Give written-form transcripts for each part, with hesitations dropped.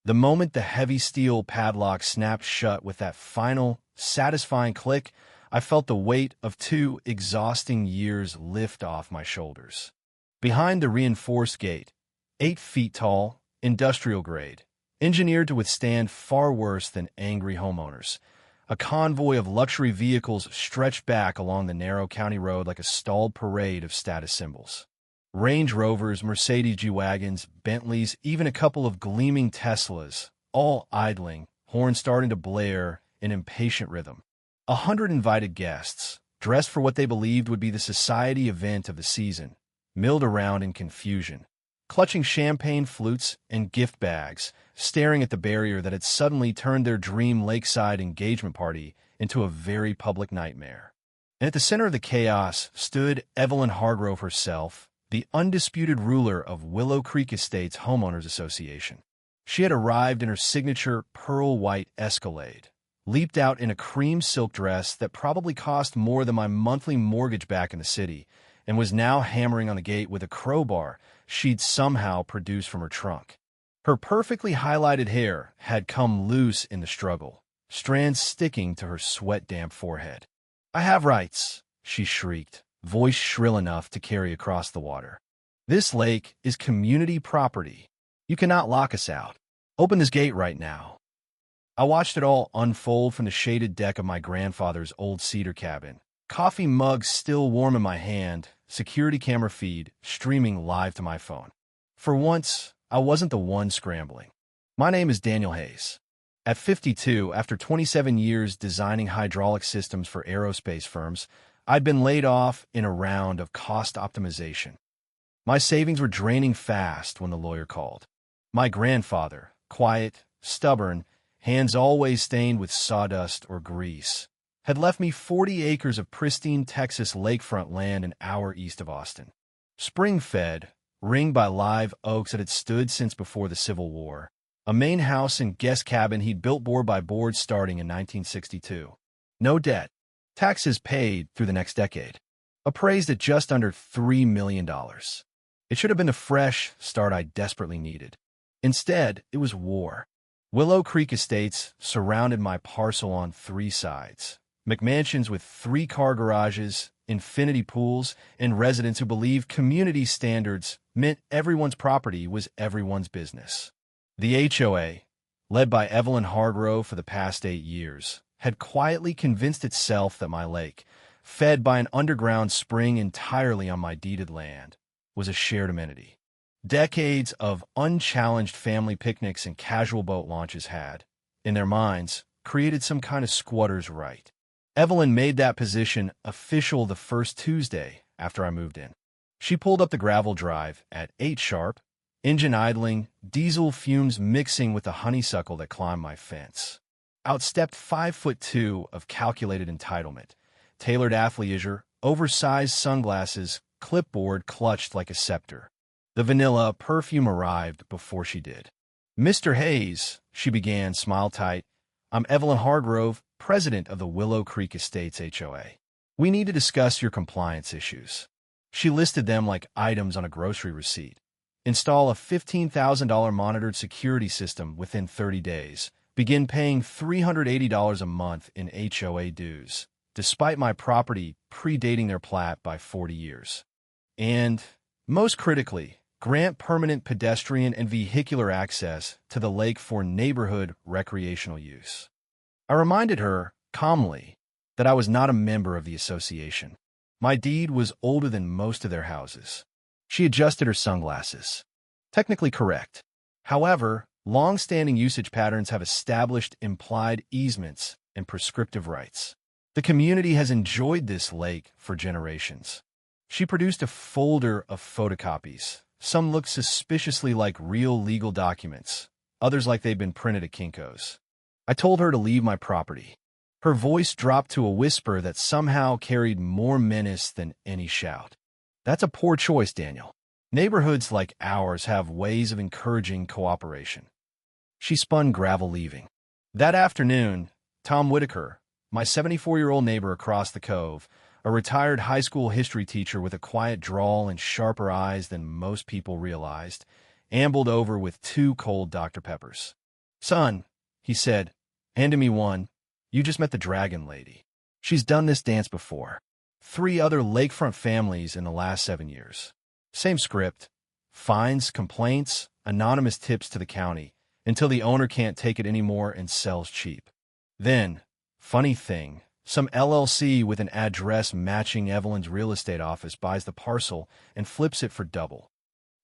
The moment the heavy steel padlock snapped shut with that final, satisfying click, I felt the weight of 2 exhausting years lift off my shoulders. Behind the reinforced gate, 8 feet tall, industrial grade, engineered to withstand far worse than angry homeowners, a convoy of luxury vehicles stretched back along the narrow county road like a stalled parade of status symbols. Range Rovers, Mercedes G-Wagons, Bentleys, even a couple of gleaming Teslas, all idling, horns starting to blare in impatient rhythm. 100 invited guests, dressed for what they believed would be the society event of the season, milled around in confusion, clutching champagne flutes and gift bags, staring at the barrier that had suddenly turned their dream lakeside engagement party into a very public nightmare. And at the center of the chaos stood Evelyn Hargrove herself, the undisputed ruler of Willow Creek Estates Homeowners Association. She had arrived in her signature pearl-white Escalade, leaped out in a cream silk dress that probably cost more than my monthly mortgage back in the city, and was now hammering on the gate with a crowbar she'd somehow produced from her trunk. Her perfectly highlighted hair had come loose in the struggle, strands sticking to her sweat-damp forehead. "I have rights," she shrieked, voice shrill enough to carry across the water. "This lake is community property. You cannot lock us out. Open this gate right now." I watched it all unfold from the shaded deck of my grandfather's old cedar cabin, coffee mug still warm in my hand, security camera feed streaming live to my phone. For once, I wasn't the one scrambling. My name is Daniel Hayes. At 52, after 27 years designing hydraulic systems for aerospace firms, I'd been laid off in a round of cost optimization. My savings were draining fast when the lawyer called. My grandfather, quiet, stubborn, hands always stained with sawdust or grease, had left me 40 acres of pristine Texas lakefront land an hour east of Austin. Spring-fed, ringed by live oaks that had stood since before the Civil War, a main house and guest cabin he'd built board by board starting in 1962. No debt. Taxes paid through the next decade. Appraised at just under $3 million. It should have been the fresh start I desperately needed. Instead, it was war. Willow Creek Estates surrounded my parcel on 3 sides. McMansions with 3-car garages, infinity pools, and residents who believed community standards meant everyone's property was everyone's business. The HOA, led by Evelyn Hargrove for the past 8 years, had quietly convinced itself that my lake, fed by an underground spring entirely on my deeded land, was a shared amenity. Decades of unchallenged family picnics and casual boat launches had, in their minds, created some kind of squatter's right. Evelyn made that position official the first Tuesday after I moved in. She pulled up the gravel drive at 8 sharp, engine idling, diesel fumes mixing with the honeysuckle that climbed my fence. Outstepped 5'2" of calculated entitlement, tailored athleisure, oversized sunglasses, clipboard clutched like a scepter. The vanilla perfume arrived before she did. "Mr. Hayes," she began, smile tight, "I'm Evelyn Hargrove, president of the Willow Creek Estates HOA. We need to discuss your compliance issues." She listed them like items on a grocery receipt. Install a $15,000 monitored security system within 30 days. Begin paying $380 a month in HOA dues, despite my property predating their plat by 40 years. And, most critically, grant permanent pedestrian and vehicular access to the lake for neighborhood recreational use. I reminded her, calmly, that I was not a member of the association. My deed was older than most of their houses. She adjusted her sunglasses. Technically correct. However, long-standing usage patterns have established implied easements and prescriptive rights. The community has enjoyed this lake for generations. She produced a folder of photocopies. Some looked suspiciously like real legal documents, others like they'd been printed at Kinko's. I told her to leave my property. Her voice dropped to a whisper that somehow carried more menace than any shout. "That's a poor choice, Daniel. Neighborhoods like ours have ways of encouraging cooperation." She spun gravel leaving. That afternoon, Tom Whitaker, my 74-year-old neighbor across the cove, a retired high school history teacher with a quiet drawl and sharper eyes than most people realized, ambled over with 2 cold Dr. Peppers. "Son," he said, handing me one, "you just met the dragon lady. She's done this dance before. 3 other lakefront families in the last 7 years. Same script. Fines, complaints, anonymous tips to the county, until the owner can't take it anymore and sells cheap. Then, funny thing, some LLC with an address matching Evelyn's real estate office buys the parcel and flips it for double.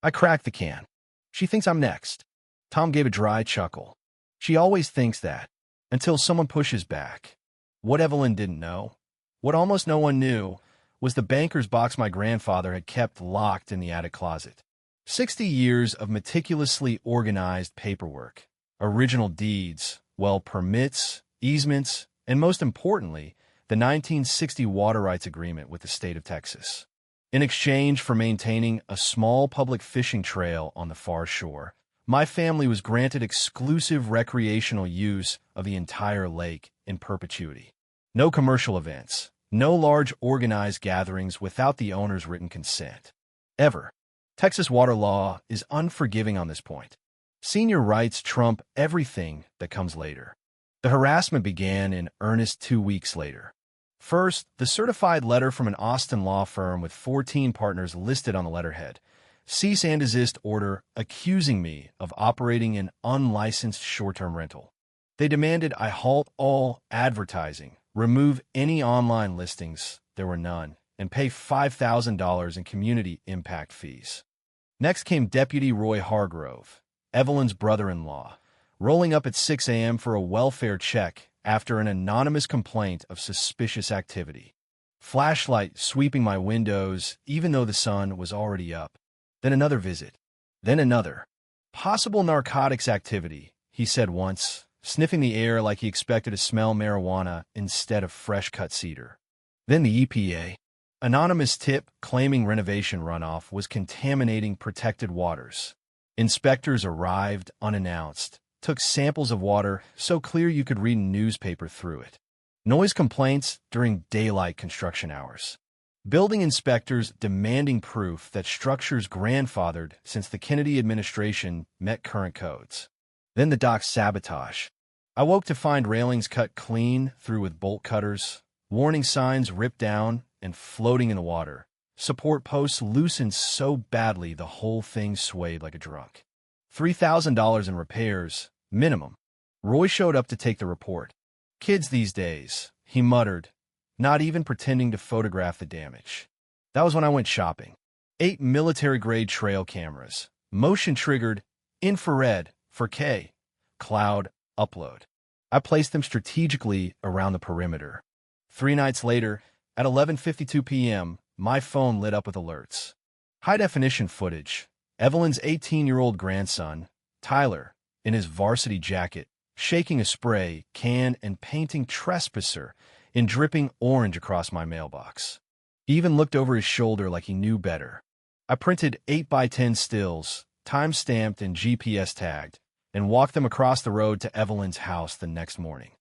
I crack the can. She thinks I'm next." Tom gave a dry chuckle. "She always thinks that, until someone pushes back." What Evelyn didn't know, what almost no one knew, was the banker's box my grandfather had kept locked in the attic closet. 60 years of meticulously organized paperwork, original deeds, permits, easements, and most importantly, the 1960 water rights agreement with the state of Texas. In exchange for maintaining a small public fishing trail on the far shore, my family was granted exclusive recreational use of the entire lake in perpetuity. No commercial events, no large organized gatherings without the owner's written consent. Ever. Texas water law is unforgiving on this point. Senior rights trump everything that comes later. The harassment began in earnest 2 weeks later. First, the certified letter from an Austin law firm with 14 partners listed on the letterhead. Cease and desist order accusing me of operating an unlicensed short-term rental. They demanded I halt all advertising, remove any online listings, there were none, and pay $5,000 in community impact fees. Next came Deputy Roy Hargrove, Evelyn's brother-in-law, rolling up at 6 a.m. for a welfare check after an anonymous complaint of suspicious activity. Flashlight sweeping my windows even though the sun was already up. Then another visit. Then another. "Possible narcotics activity," he said once, sniffing the air like he expected to smell marijuana instead of fresh-cut cedar. Then the EPA. Anonymous tip claiming renovation runoff was contaminating protected waters. Inspectors arrived unannounced, took samples of water so clear you could read a newspaper through it. Noise complaints during daylight construction hours. Building inspectors demanding proof that structures grandfathered since the Kennedy administration met current codes. Then the dock's sabotage. I woke to find railings cut clean through with bolt cutters, warning signs ripped down and floating in the water, support posts loosened so badly the whole thing swayed like a drunk. $3,000 in repairs, minimum. Roy showed up to take the report. "Kids these days," he muttered, not even pretending to photograph the damage. That was when I went shopping. 8 military-grade trail cameras, motion-triggered, infrared, 4K, cloud, upload. I placed them strategically around the perimeter. 3 nights later, at 11:52 p.m., my phone lit up with alerts. High-definition footage. Evelyn's 18-year-old grandson, Tyler, in his varsity jacket, shaking a spray can and painting trespasser in dripping orange across my mailbox. He even looked over his shoulder like he knew better. I printed 8x10 stills, time-stamped and GPS tagged, and walked them across the road to Evelyn's house the next morning.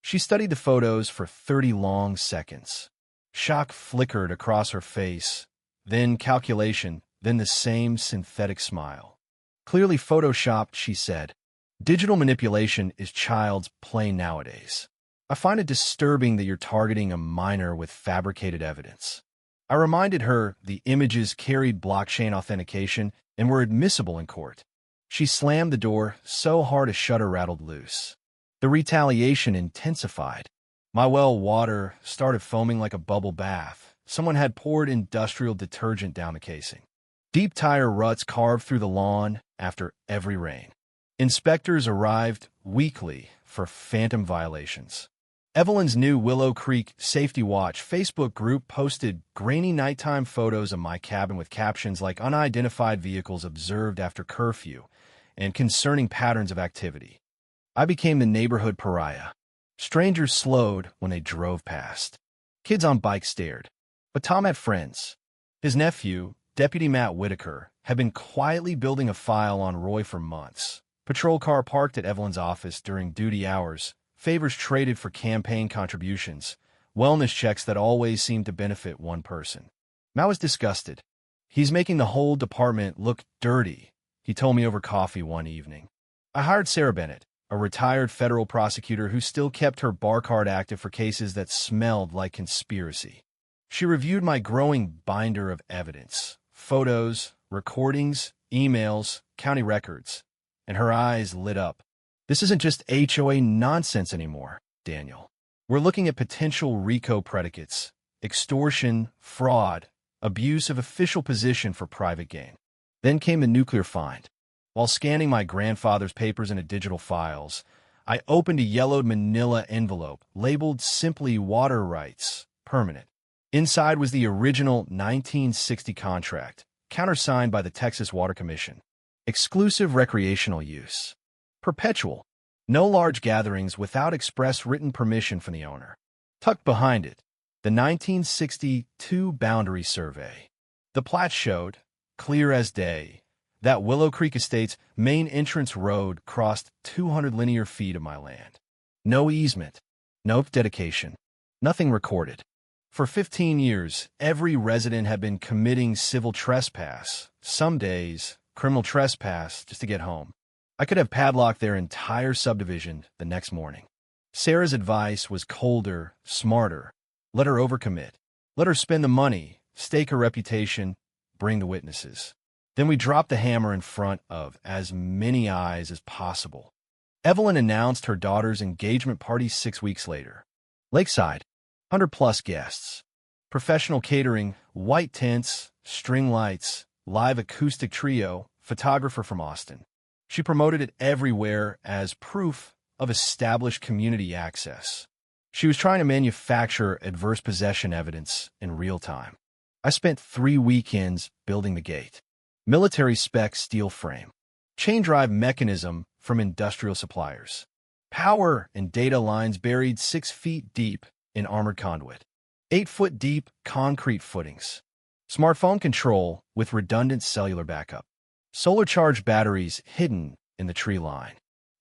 She studied the photos for 30 long seconds. Shock flickered across her face, then calculation, then the same synthetic smile. "Clearly photoshopped," she said. "Digital manipulation is child's play nowadays. I find it disturbing that you're targeting a minor with fabricated evidence." I reminded her the images carried blockchain authentication and were admissible in court. She slammed the door so hard a shutter rattled loose. The retaliation intensified. My well water started foaming like a bubble bath. Someone had poured industrial detergent down the casing. Deep tire ruts carved through the lawn after every rain. Inspectors arrived weekly for phantom violations. Evelyn's new Willow Creek Safety Watch Facebook group posted grainy nighttime photos of my cabin with captions like "unidentified vehicles observed after curfew" and concerning patterns of activity. I became the neighborhood pariah. Strangers slowed when they drove past. Kids on bikes stared. But Tom had friends. His nephew, Deputy Matt Whitaker, had been quietly building a file on Roy for months. Patrol car parked at Evelyn's office during duty hours, favors traded for campaign contributions, wellness checks that always seemed to benefit one person. Matt was disgusted. "He's making the whole department look dirty," he told me over coffee one evening. I hired Sarah Bennett, a retired federal prosecutor who still kept her bar card active for cases that smelled like conspiracy. She reviewed my growing binder of evidence, photos, recordings, emails, county records, and her eyes lit up. This isn't just HOA nonsense anymore, Daniel. We're looking at potential RICO predicates, extortion, fraud, abuse of official position for private gain. Then came the nuclear find. While scanning my grandfather's papers into digital files, I opened a yellowed manila envelope labeled simply water rights, permanent. Inside was the original 1960 contract, countersigned by the Texas Water Commission. Exclusive recreational use. Perpetual. No large gatherings without express written permission from the owner. Tucked behind it, the 1962 boundary survey. The plat showed, clear as day, that Willow Creek Estate's main entrance road crossed 200 linear feet of my land. No easement, no dedication, nothing recorded. For 15 years, every resident had been committing civil trespass, some days criminal trespass, just to get home. I could have padlocked their entire subdivision the next morning. Sarah's advice was colder, smarter. Let her overcommit. Let her spend the money, stake her reputation, bring the witnesses. Then we dropped the hammer in front of as many eyes as possible. Evelyn announced her daughter's engagement party 6 weeks later. Lakeside, 100-plus guests. Professional catering, white tents, string lights, live acoustic trio, photographer from Austin. She promoted it everywhere as proof of established community access. She was trying to manufacture adverse possession evidence in real time. I spent 3 weekends building the gate. Military spec steel frame. Chain drive mechanism from industrial suppliers. Power and data lines buried 6 feet deep in armored conduit. 8-foot deep concrete footings. Smartphone control with redundant cellular backup. Solar-charged batteries hidden in the tree line.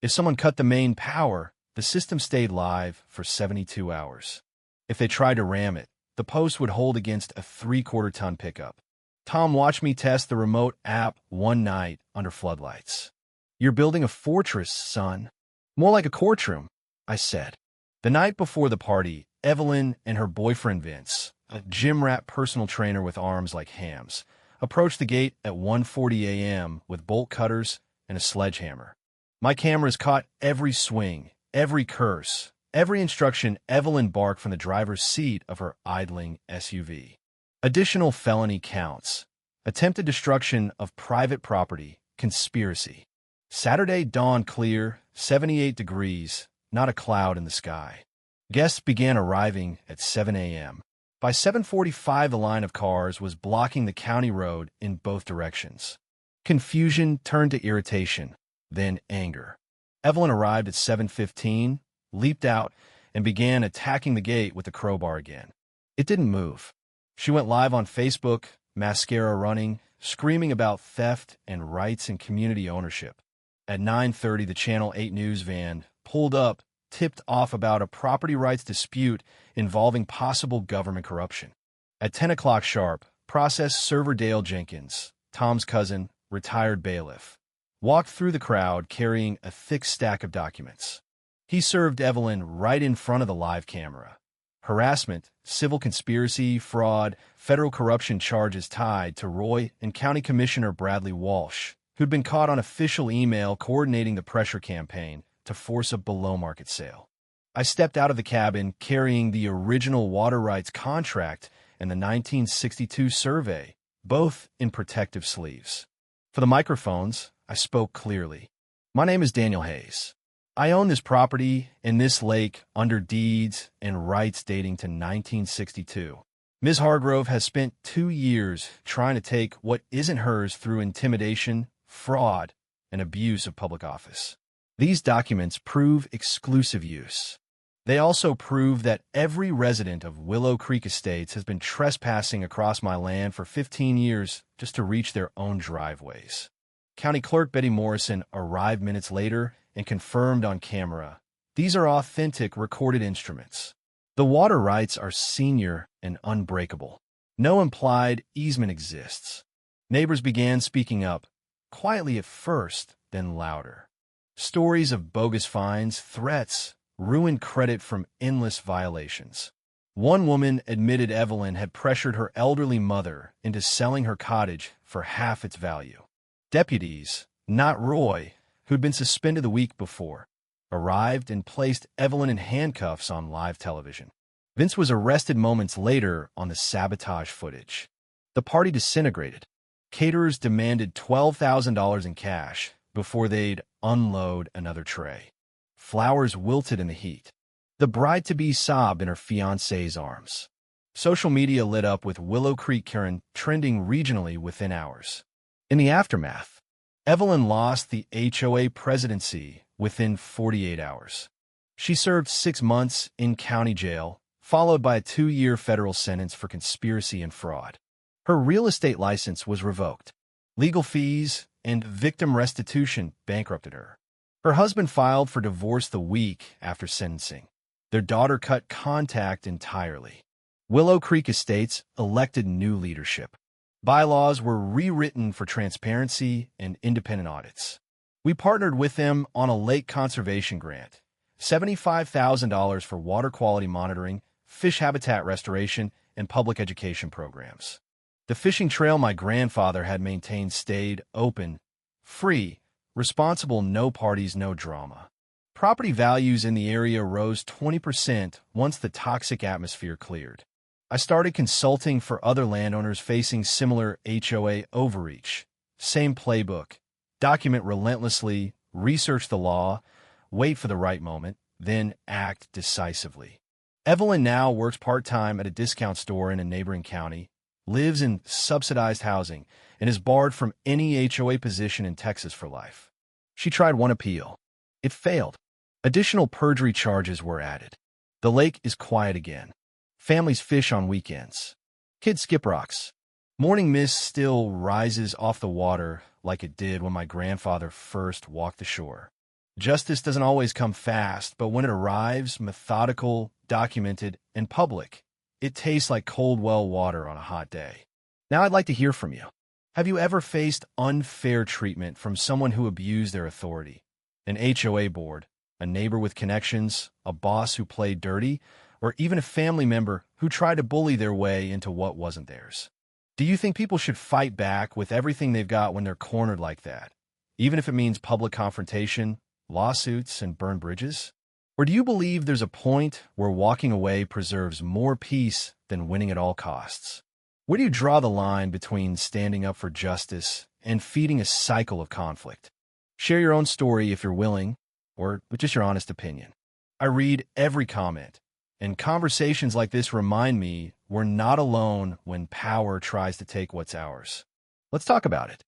If someone cut the main power, the system stayed live for 72 hours. If they tried to ram it, the post would hold against a 3/4-ton pickup. Tom watched me test the remote app one night under floodlights. "You're building a fortress, son." "More like a courtroom," I said. The night before the party, Evelyn and her boyfriend Vince, a gym rat personal trainer with arms like hams, approached the gate at 1:40 a.m. with bolt cutters and a sledgehammer. My cameras caught every swing, every curse, every instruction Evelyn barked from the driver's seat of her idling SUV. Additional felony counts: attempted destruction of private property, conspiracy. Saturday dawned clear, 78 degrees, not a cloud in the sky. Guests began arriving at 7 a.m. By 7:45, the line of cars was blocking the county road in both directions. Confusion turned to irritation, then anger. Evelyn arrived at 7:15, leaped out, and began attacking the gate with the crowbar again. It didn't move. She went live on Facebook, mascara running, screaming about theft and rights and community ownership. At 9:30, the Channel 8 news van pulled up, tipped off about a property rights dispute involving possible government corruption. At 10 o'clock sharp, process server Dale Jenkins, Tom's cousin, retired bailiff, walked through the crowd carrying a thick stack of documents. He served Evelyn right in front of the live camera. Harassment, civil conspiracy, fraud, federal corruption charges tied to Roy and County Commissioner Bradley Walsh, who'd been caught on official email coordinating the pressure campaign to force a below-market sale. I stepped out of the cabin carrying the original water rights contract and the 1962 survey, both in protective sleeves. For the microphones, I spoke clearly. "My name is Daniel Hayes. I own this property and this lake under deeds and rights dating to 1962. Ms. Hargrove has spent 2 years trying to take what isn't hers through intimidation, fraud, and abuse of public office. These documents prove exclusive use. They also prove that every resident of Willow Creek Estates has been trespassing across my land for 15 years just to reach their own driveways." County Clerk Betty Morrison arrived minutes later and confirmed on camera, "These are authentic recorded instruments. The water rights are senior and unbreakable. No implied easement exists." Neighbors began speaking up, quietly at first, then louder. Stories of bogus fines, threats, ruined credit from endless violations. One woman admitted Evelyn had pressured her elderly mother into selling her cottage for half its value. Deputies, not Roy, who'd been suspended the week before, arrived and placed Evelyn in handcuffs on live television. Vince was arrested moments later on the sabotage footage. The party disintegrated. Caterers demanded $12,000 in cash before they'd unload another tray. Flowers wilted in the heat. The bride-to-be sobbed in her fiancé's arms. Social media lit up with Willow Creek Karen trending regionally within hours. In the aftermath, Evelyn lost the HOA presidency within 48 hours. She served 6 months in county jail, followed by a 2-year federal sentence for conspiracy and fraud. Her real estate license was revoked. Legal fees and victim restitution bankrupted her. Her husband filed for divorce the week after sentencing. Their daughter cut contact entirely. Willow Creek Estates elected new leadership. Bylaws were rewritten for transparency and independent audits. We partnered with them on a lake conservation grant, $75,000 for water quality monitoring, fish habitat restoration, and public education programs. The fishing trail my grandfather had maintained stayed open, free, responsible, no parties, no drama. Property values in the area rose 20% once the toxic atmosphere cleared. I started consulting for other landowners facing similar HOA overreach. Same playbook. Document relentlessly, research the law, wait for the right moment, then act decisively. Evelyn now works part-time at a discount store in a neighboring county, lives in subsidized housing, and is barred from any HOA position in Texas for life. She tried one appeal. It failed. Additional perjury charges were added. The lake is quiet again. Families fish on weekends. Kids skip rocks. Morning mist still rises off the water like it did when my grandfather first walked the shore. Justice doesn't always come fast, but when it arrives, methodical, documented, and public, it tastes like cold well water on a hot day. Now I'd like to hear from you. Have you ever faced unfair treatment from someone who abused their authority? An HOA board, a neighbor with connections, a boss who played dirty, or even a family member who tried to bully their way into what wasn't theirs. Do you think people should fight back with everything they've got when they're cornered like that, even if it means public confrontation, lawsuits, and burned bridges? Or do you believe there's a point where walking away preserves more peace than winning at all costs? Where do you draw the line between standing up for justice and feeding a cycle of conflict? Share your own story if you're willing, or just your honest opinion. I read every comment, and conversations like this remind me we're not alone when power tries to take what's ours. Let's talk about it.